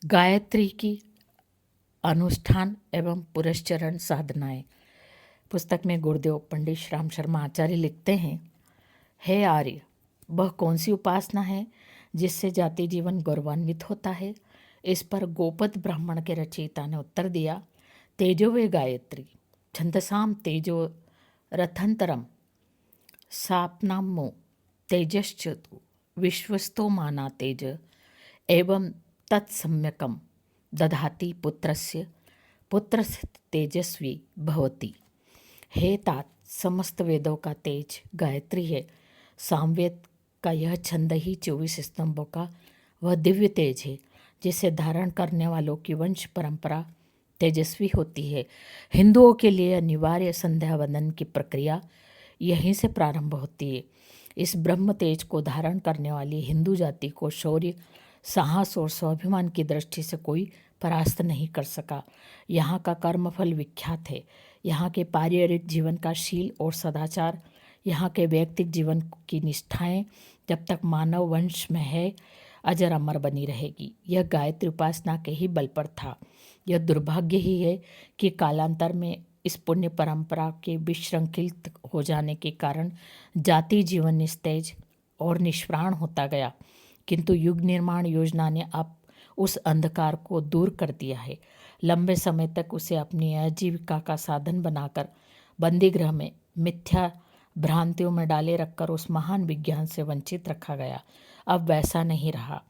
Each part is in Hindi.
गायत्री की अनुष्ठान एवं पुरस्चरण साधनाएं। पुस्तक में गुरुदेव पंडित श्याम शर्मा आचार्य लिखते हैं, हे आर्य, वह कौन सी उपासना है जिससे जाति जीवन गौरवान्वित होता है। इस पर गोपद ब्राह्मण के रचयिता ने उत्तर दिया, तेजो वे गायत्री, छंदसाम तेजो रथंतरम, सापनामो तेजश्चतु, विश्वस्तो माना तेज एवं तत्सम्यकम दधाति पुत्रस्य तेजस्वी भवति। हे तात, समस्त वेदों का तेज गायत्री है। सामवेद का यह छंद ही 24 स्तंभों का वह दिव्य तेज है जिसे धारण करने वालों की वंश परंपरा तेजस्वी होती है। हिंदुओं के लिए अनिवार्य संध्या वंदन की प्रक्रिया यहीं से प्रारंभ होती है। इस ब्रह्म तेज को धारण करने वाली हिंदू जाति को शौर्य, साहस और स्वाभिमान की दृष्टि से कोई परास्त नहीं कर सका। यहाँ का कर्मफल विख्यात है। यहाँ के पारिवारिक जीवन का शील और सदाचार, यहाँ के व्यक्तिगत जीवन की निष्ठाएं जब तक मानव वंश में है अजर अमर बनी रहेगी। यह गायत्री उपासना के ही बल पर था। यह दुर्भाग्य ही है कि कालांतर में इस पुण्य परंपरा के विश्रृंखलित हो जाने के कारण जाति जीवन निस्तेज और निष्प्राण होता गया। किंतु युग निर्माण योजना ने अब उस अंधकार को दूर कर दिया है। लंबे समय तक उसे अपनी आजीविका का साधन बनाकर बंदी गृह में मिथ्या भ्रांतियों में डाले रखकर उस महान विज्ञान से वंचित रखा गया। अब वैसा नहीं रहा।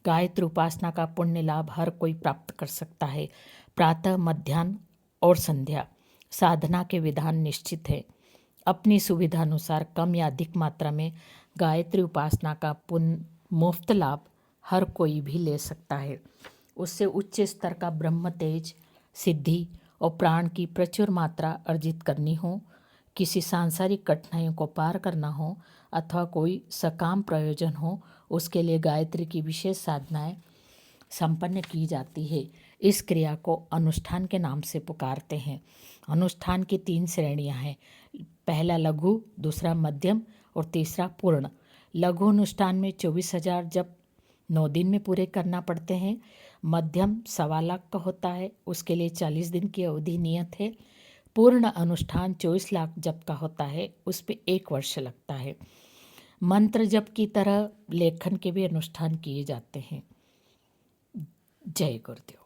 गायत्री उपासना का पुण्य लाभ हर कोई प्राप्त कर सकता है। प्रातः, मध्याह्न और संध्या साधना के विधान निश्चित है। अपनी सुविधा अनुसार कम या अधिक मात्रा में गायत्री उपासना का पुण्य मुफ्त लाभ हर कोई भी ले सकता है। उससे उच्च स्तर का ब्रह्म तेज, सिद्धि और प्राण की प्रचुर मात्रा अर्जित करनी हो, किसी सांसारिक कठिनाइयों को पार करना हो अथवा कोई सकाम प्रयोजन हो, उसके लिए गायत्री की विशेष साधनाएं संपन्न की जाती है। इस क्रिया को अनुष्ठान के नाम से पुकारते हैं। अनुष्ठान की 3 श्रेणियां हैं। पहला लघु, दूसरा मध्यम और तीसरा पूर्ण। लघु अनुष्ठान में 24,000 जप 9 दिन में पूरे करना पड़ते हैं। मध्यम 1.25 लाख का होता है, उसके लिए 40 दिन की अवधि नियत है। पूर्ण अनुष्ठान 24 लाख जप का होता है, उस पर 1 वर्ष लगता है। मंत्र जप की तरह लेखन के भी अनुष्ठान किए जाते हैं। जय गुरुदेव।